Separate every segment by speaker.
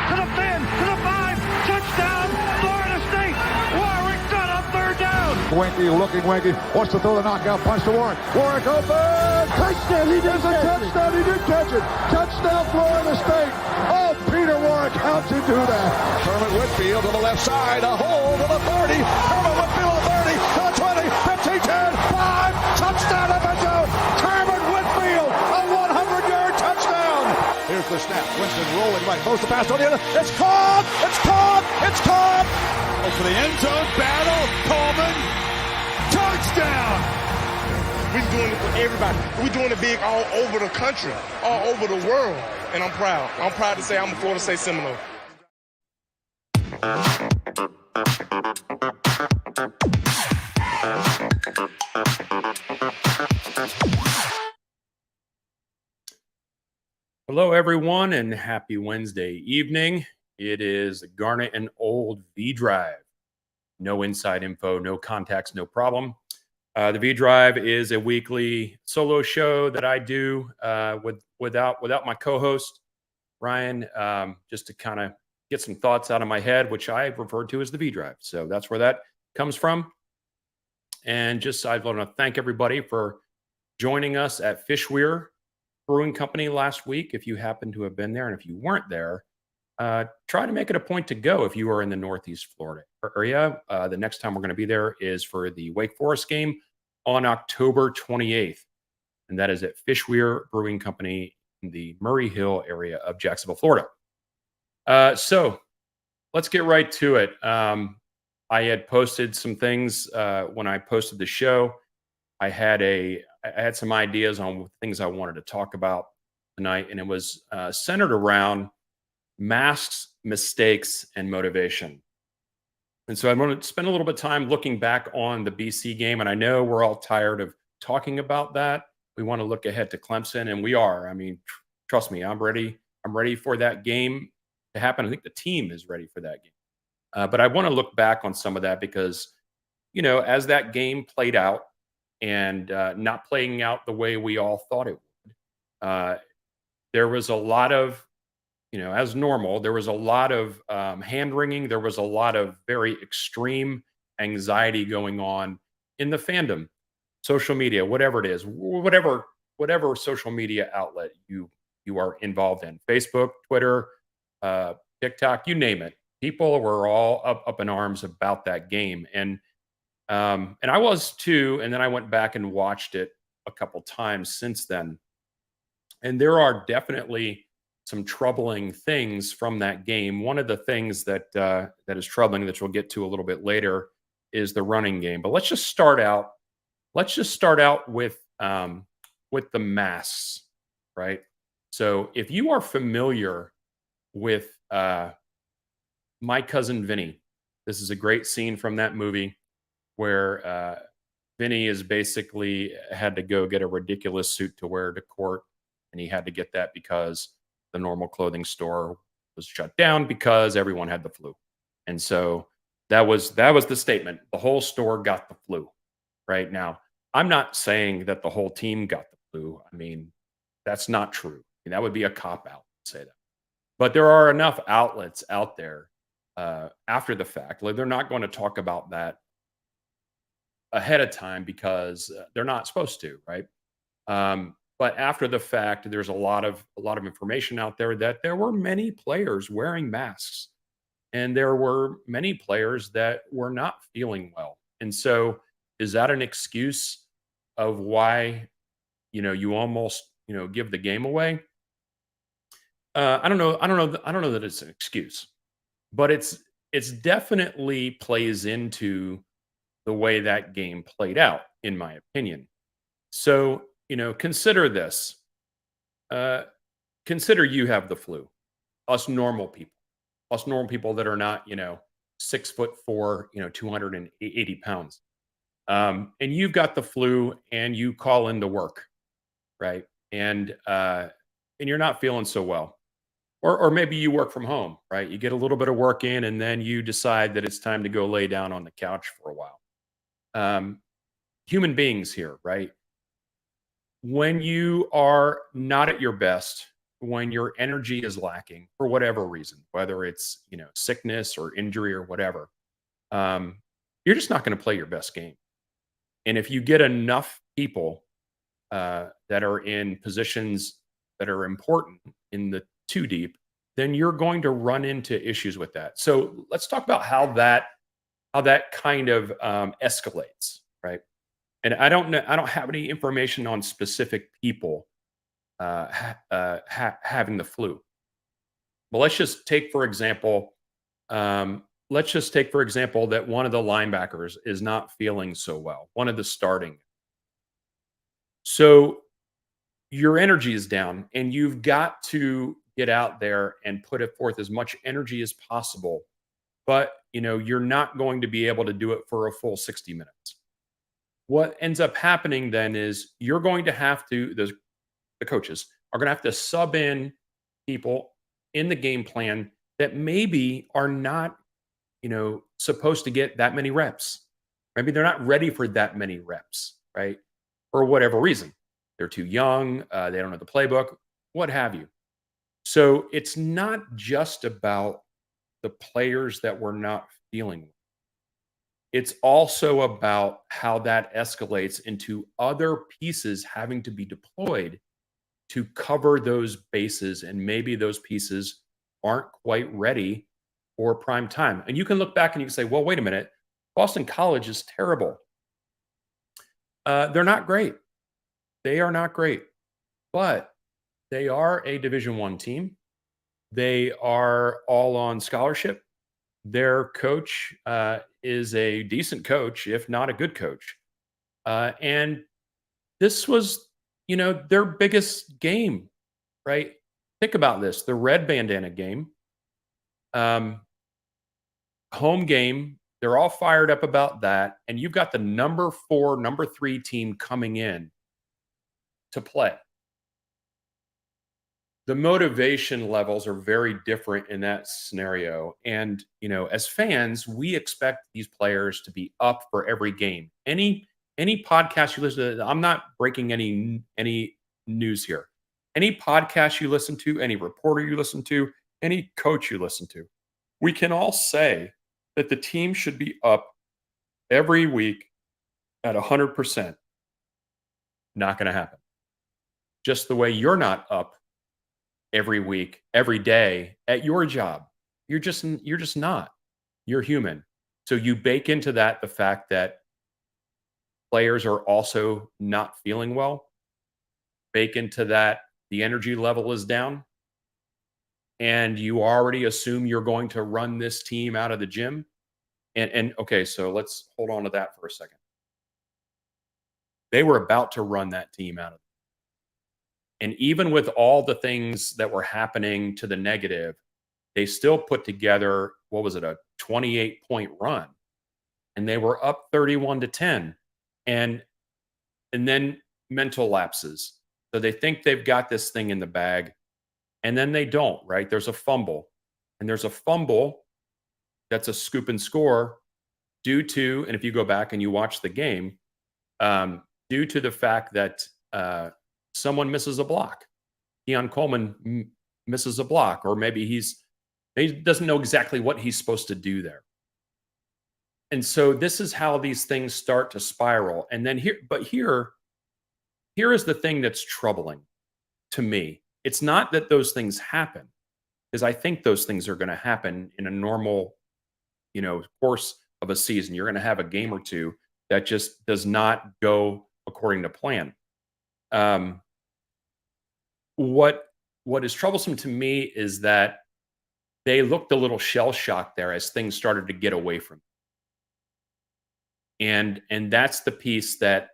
Speaker 1: to the 10, to the 5, touchdown, Florida State. Warwick got up third down.
Speaker 2: Winky looking Winky, wants to throw the knockout punch to Warwick. Warwick open, touchdown, he did touchdown, he did catch it. Touchdown, Florida State. Oh, Peter Warwick, how'd you do that?
Speaker 3: Kermit Whitfield to the left side, a hole to the 30, Kermit Whitfield to the 30, to the 20, 15, 10, 5, touchdown up and zone. Kermit Whitfield, a 100-yard touchdown.
Speaker 2: Here's the snap, Winston rolling right, throws the pass on the other,
Speaker 3: It's caught, it's caught, it's caught.
Speaker 4: For the end zone battle, Coleman, touchdown.
Speaker 5: We're doing it for everybody. We're doing it big all over the country, all over the world. And I'm proud. I'm proud to say I'm a Florida State Seminole.
Speaker 6: Hello, everyone, and happy Wednesday evening. It is the Garnet and Old V Drive. No inside info, no contacts, no problem. The V Drive is a weekly solo show that I do without my co-host Ryan, just to kind of get some thoughts out of my head, which I refer to as the V Drive. So that's where that comes from. And just I want to thank everybody for joining us at Fishweir Brewing Company last week. If you happen to have been there, and if you weren't there, try to make it a point to go if you are in the Northeast Florida area. The next time we're going to be there is for the Wake Forest game on October 28th. And that is at Fishweir Brewing Company in the Murray Hill area of Jacksonville, Florida. So let's get right to it. I had posted some things when I posted the show. I had some ideas on things I wanted to talk about tonight, and it was centered around masks, mistakes, and motivation. And so I want to spend a little bit of time looking back on the BC game. And I know we're all tired of talking about that. We want to look ahead to Clemson, and we are. I mean, trust me, I'm ready. I'm ready for that game to happen. I think the team is ready for that game. But I want to look back on some of that because, you know, as that game played out and not playing out the way we all thought it would, there was a lot of, you know, as normal, there was a lot of hand-wringing. There was a lot of very extreme anxiety going on in the fandom, social media, whatever it is, whatever social media outlet you are involved in, Facebook, Twitter, TikTok, you name it. People were all up in arms about that game, and I was too. And then I went back and watched it a couple times since then, and there are definitely some troubling things from that game. One of the things that is troubling, that we'll get to a little bit later, is the running game. But let's just start out. Let's just start out with the masks, right? So if you are familiar with My Cousin Vinny, this is a great scene from that movie where Vinny is basically had to go get a ridiculous suit to wear to court, and he had to get that because the normal clothing store was shut down because everyone had the flu. And so that was the statement. The whole store got the flu. Right now, I'm not saying that the whole team got the flu. I mean, that's not true. I mean, that would be a cop-out to say that. But there are enough outlets out there after the fact. Like, they're not going to talk about that ahead of time because they're not supposed to, right? But after the fact, there's a lot of information out there that there were many players wearing masks, and there were many players that were not feeling well. And so, is that an excuse of why, you know, you almost, you know, give the game away? I don't know that it's an excuse, but it's definitely plays into the way that game played out, in my opinion. So, you know, consider this. Consider you have the flu. Us normal people that are not, you know, 6'4", you know, 280 pounds. And you've got the flu and you call into work, right? And you're not feeling so well. Or maybe you work from home, right? You get a little bit of work in, and then you decide that it's time to go lay down on the couch for a while. Human beings here, right? When you are not at your best, when your energy is lacking for whatever reason, whether it's, sickness or injury or whatever, you're just not going to play your best game. And if you get enough people that are in positions that are important in the two deep, then you're going to run into issues with that. So let's talk about how that kind of escalates, right? And I don't know, I don't have any information on specific people having the flu. But let's just take for example that one of the linebackers is not feeling so well. One of the starting. So your energy is down, and you've got to get out there and put it forth as much energy as possible. But you're not going to be able to do it for a full 60 minutes. What ends up happening then is you're going to have to, the coaches are going to have to sub in people in the game plan that maybe are not, supposed to get that many reps. Maybe they're not ready for that many reps, right? For whatever reason. They're too young, they don't know the playbook, what have you. So it's not just about the players that we're not feeling well. It's also about how that escalates into other pieces having to be deployed to cover those bases, and maybe those pieces aren't quite ready for prime time. And you can look back and you can say, well, wait a minute, Boston College is terrible. They're not great. They are not great, but they are a Division I team. They are all on scholarship. Their coach is a decent coach, if not a good coach. And this was, their biggest game, right? Think about this, the red bandana game, home game. They're all fired up about that. And you've got the number 4, number 3 team coming in to play. The motivation levels are very different in that scenario. And, as fans, we expect these players to be up for every game. Any podcast you listen to, I'm not breaking any news here. Any podcast you listen to, any reporter you listen to, any coach you listen to, we can all say that the team should be up every week at 100%. Not going to happen. Just the way you're not up every week, every day at your job. You're just not. You're human. So you bake into that the fact that players are also not feeling well. Bake into that the energy level is down. And you already assume you're going to run this team out of the gym. And okay, so let's hold on to that for a second. They were about to run that team out of. And even with all the things that were happening to the negative, they still put together, what was it, a 28-point run. And they were up 31-10. And then mental lapses. So they think they've got this thing in the bag, and then they don't, right? There's a fumble. And there's a fumble that's a scoop and score due to, and if you go back and you watch the game, due to the fact that someone misses a block. Keon Coleman misses a block, or maybe he doesn't know exactly what he's supposed to do there. And so this is how these things start to spiral. And then here is the thing that's troubling to me. It's not that those things happen, because I think those things are going to happen in a normal, course of a season. You're going to have a game or two that just does not go according to plan. What is troublesome to me is that they looked a little shell-shocked there as things started to get away from them. And that's the piece that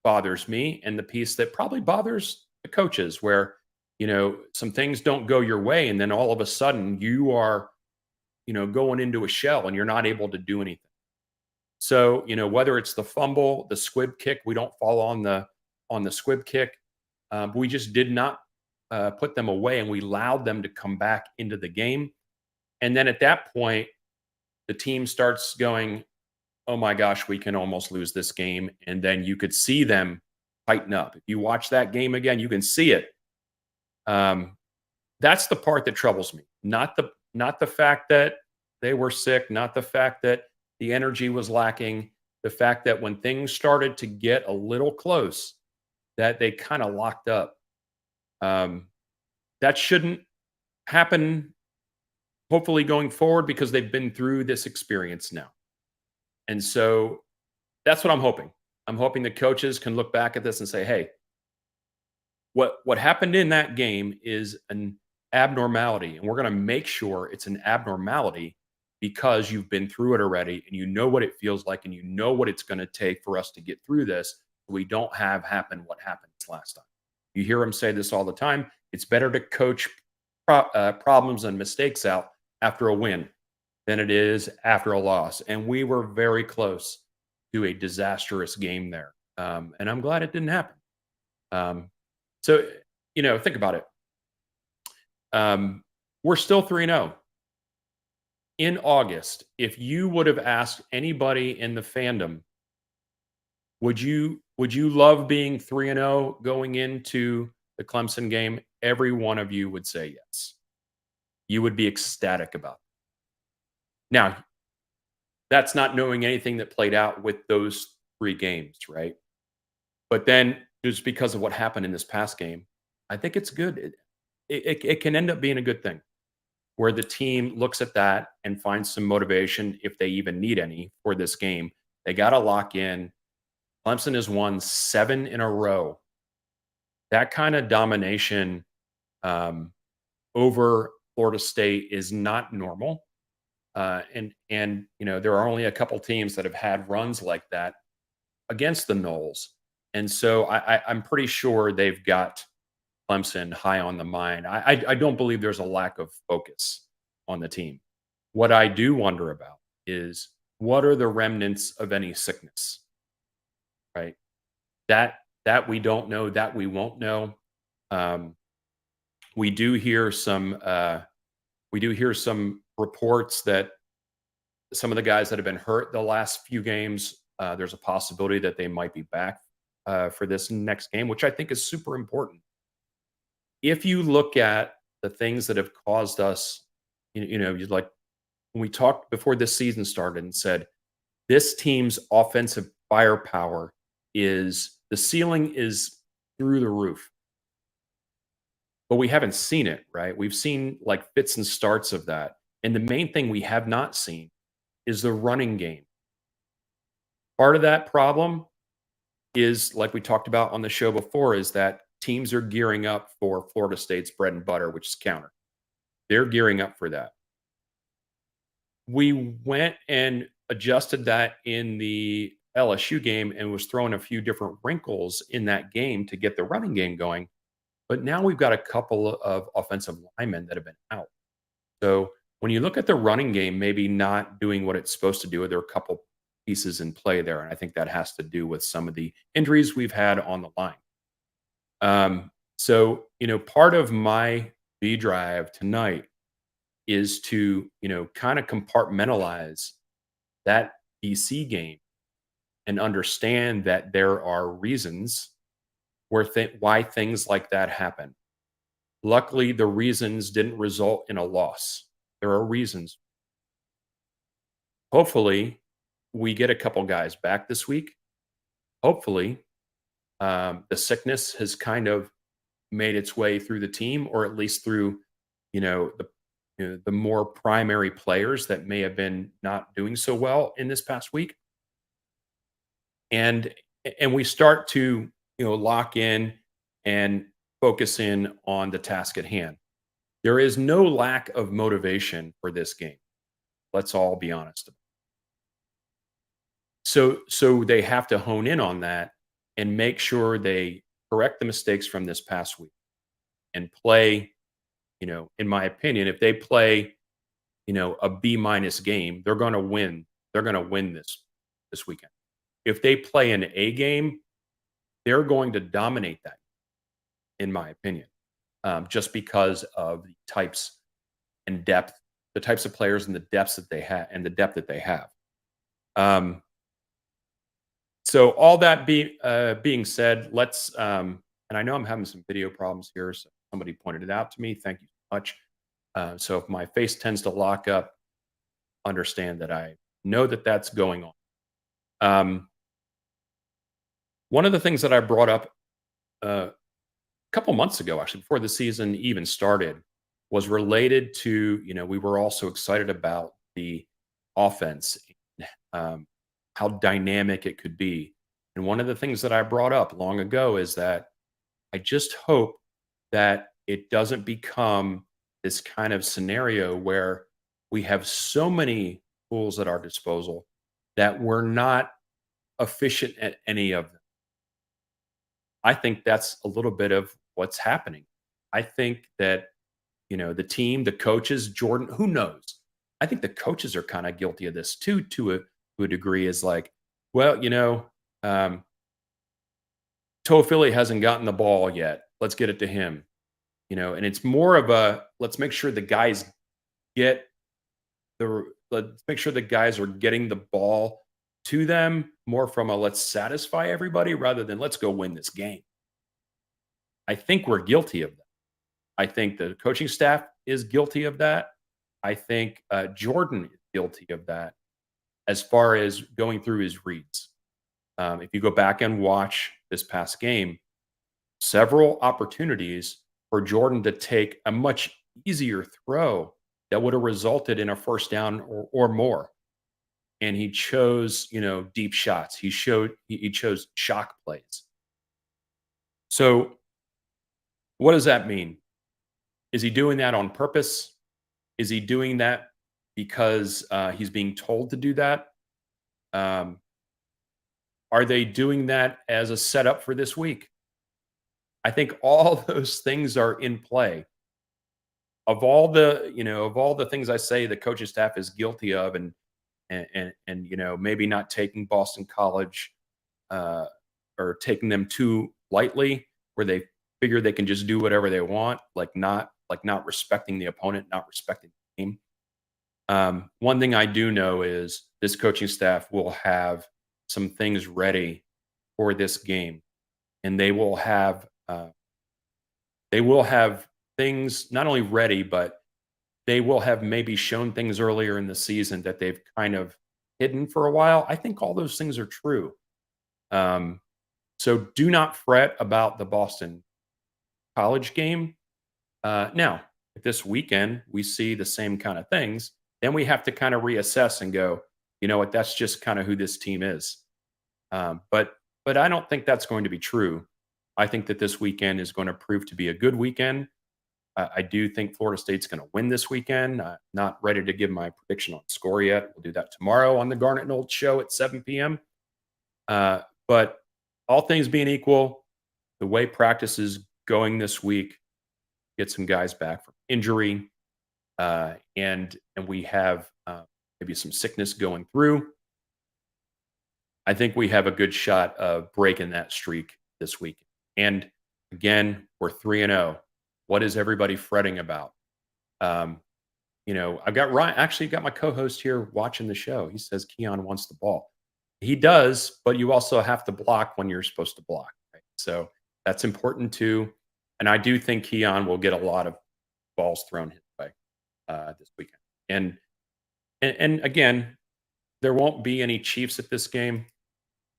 Speaker 6: bothers me, and the piece that probably bothers the coaches, where some things don't go your way, and then all of a sudden you are going into a shell and you're not able to do anything. So whether it's the fumble, the squib kick, we don't fall on the squib kick. We just did not put them away, and we allowed them to come back into the game. And then at that point, the team starts going, oh my gosh, we can almost lose this game. And then you could see them tighten up. If you watch that game again, you can see it. That's the part that troubles me. Not the fact that they were sick, not the fact that the energy was lacking, the fact that when things started to get a little close, that they kind of locked up. That shouldn't happen, hopefully, going forward, because they've been through this experience now. And so that's what I'm hoping. I'm hoping the coaches can look back at this and say, hey, what happened in that game is an abnormality, and we're going to make sure it's an abnormality because you've been through it already and you know what it feels like and you know what it's going to take for us to get through this, so we don't have happen what happened last time. You hear him say this all the time. It's better to coach problems and mistakes out after a win than it is after a loss. And we were very close to a disastrous game there. And I'm glad it didn't happen. So, think about it. We're still 3-0. In August, if you would have asked anybody in the fandom, would you love being 3-0 going into the Clemson game? Every one of you would say yes. You would be ecstatic about it. Now, that's not knowing anything that played out with those 3 games, right? But then, just because of what happened in this past game, I think it's good. It can end up being a good thing, where the team looks at that and finds some motivation, if they even need any, for this game. They got to lock in. Clemson has won 7 in a row. That kind of domination over Florida State is not normal. And there are only a couple teams that have had runs like that against the Noles. And so I'm pretty sure they've got Clemson high on the mind. I don't believe there's a lack of focus on the team. What I do wonder about is, what are the remnants of any sickness, right? That we don't know, that we won't know. We do hear some reports that some of the guys that have been hurt the last few games, there's a possibility that they might be back for this next game, which I think is super important. If you look at the things that have caused us, like when we talked before this season started and said, this team's offensive firepower the ceiling is through the roof. But we haven't seen it, right? We've seen like fits and starts of that. And the main thing we have not seen is the running game. Part of that problem is, like we talked about on the show before, is that teams are gearing up for Florida State's bread and butter, which is counter. They're gearing up for that. We went and adjusted that in the LSU game and was throwing a few different wrinkles in that game to get the running game going. But now we've got a couple of offensive linemen that have been out. So when you look at the running game, maybe not doing what it's supposed to do, there are a couple pieces in play there. And I think that has to do with some of the injuries we've had on the line. So, part of my V drive tonight is to, kind of compartmentalize that BC game and understand that there are reasons why things like that happen. Luckily, the reasons didn't result in a loss. There are reasons. Hopefully, we get a couple guys back this week. Hopefully, the sickness has kind of made its way through the team, or at least through, the more primary players that may have been not doing so well in this past week. And we start to, lock in and focus in on the task at hand. There is no lack of motivation for this game. Let's all be honest. So they have to hone in on that and make sure they correct the mistakes from this past week and play, in my opinion, if they play, a B- game, they're going to win. They're going to win this weekend. If they play an A game, they're going to dominate that, in my opinion, just because of the types and depth, the types of players and the depths that they have and the depth that they have. So all that being said, let's and I know I'm having some video problems here, so Somebody pointed it out to me. Thank you so much. So if my face tends to lock up, understand that I know that that's going on. One of the things that I brought up a couple months ago, actually, before the season even started, was related to, we were also excited about the offense, um, how dynamic it could be. And one of the things that I brought up long ago is that I just hope that it doesn't become this kind of scenario where we have so many tools at our disposal that we're not efficient at any of them. I think that's a little bit of what's happening. I think that, the team, the coaches, Jordan, who knows? I think the coaches are kind of guilty of this too, to a degree, is like, well, Toafili hasn't gotten the ball yet. Let's get it to him. And it's more of a, let's make sure the guys get let's make sure the guys are getting the ball to them, more from a let's satisfy everybody rather than let's go win this game. I think we're guilty of that. I think the coaching staff is guilty of that. I think Jordan is guilty of that as far as going through his reads. If you go back and watch this past game, several opportunities for Jordan to take a much easier throw that would have resulted in a first down or more. And he chose, deep shots. He chose shock plays. So what does that mean? Is he doing that on purpose? Is he doing that because he's being told to do that? Are they doing that as a setup for this week? I think all those things are in play. Of all the things I say the coaching staff is guilty of, and maybe not taking Boston College or taking them too lightly, where they figure they can just do whatever they want, like not respecting the opponent, not respecting the team. One thing I do know is this coaching staff will have some things ready for this game, and they will have things not only ready, but they will have maybe shown things earlier in the season that they've kind of hidden for a while. I think all those things are true. So do not fret about the Boston College game. Now, if this weekend we see the same kind of things, then we have to kind of reassess and go, you know what, that's just kind of who this team is. But I don't think that's going to be true. I think that this weekend is going to prove to be a good weekend. I do think Florida State's going to win this weekend. Not ready to give my prediction on score yet. We'll do that tomorrow on the Garnet and Old Show at 7 p.m. But all things being equal, the way practice is going this week, get some guys back from injury, and we have maybe some sickness going through. I think we have a good shot of breaking that streak this week. And again, we're 3-0. What is everybody fretting about? I've got Ryan, actually got my co-host here watching the show. He says Keon wants the ball. He does, but you also have to block when you're supposed to block. Right? So that's important too. And I do think Keon will get a lot of balls thrown his way this weekend. And again, there won't be any Chiefs at this game,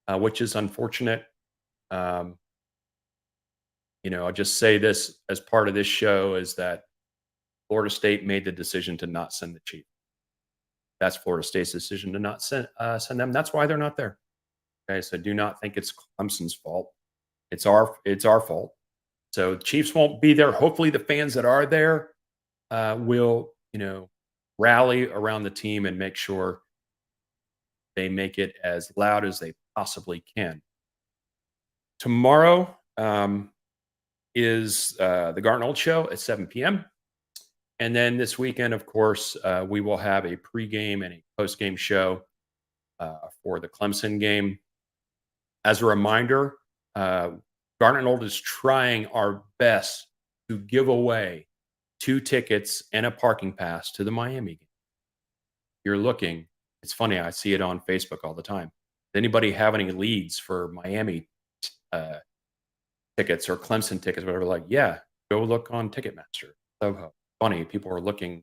Speaker 6: which is unfortunate. I'll just say this as part of this show is that Florida State made the decision to not send the Chiefs. That's Florida State's decision to not send them. That's why they're not there. Okay, so do not think it's Clemson's fault. It's our fault. So the Chiefs won't be there. Hopefully the fans that are there will, rally around the team and make sure they make it as loud as they possibly can. Tomorrow is the Garnet Old Show at 7 p.m. And then this weekend, of course, we will have a pregame and a postgame show for the Clemson game. As a reminder, Garnet and Old is trying our best to give away 2 tickets and a parking pass to the Miami game. You're looking. It's funny. I see it on Facebook all the time. Does anybody have any leads for Miami tickets or Clemson tickets, whatever? Like, yeah, go look on Ticketmaster, Soho. Funny, people are looking,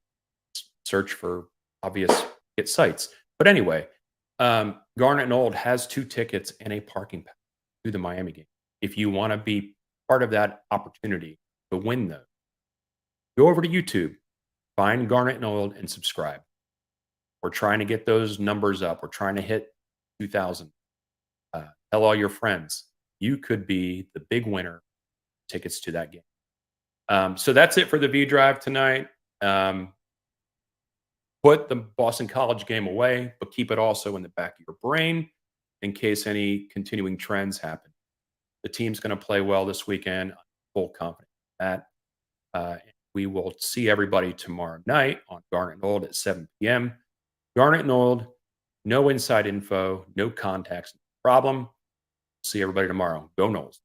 Speaker 6: search for obvious ticket sites. But anyway, Garnet and Old has 2 tickets and a parking pass to the Miami game. If you want to be part of that opportunity to win those, go over to YouTube, find Garnet and Old, and subscribe. We're trying to get those numbers up. We're trying to hit 2,000. Tell all your friends. You could be the big winner. Tickets to that game. So that's it for the V Drive tonight. Put the Boston College game away, but keep it also in the back of your brain in case any continuing trends happen. The team's going to play well this weekend. I'm full confidence in that. We will see everybody tomorrow night on Garnet and Old at 7 p.m. Garnet and Old, no inside info, no contacts, no problem. See everybody tomorrow. Go Noles.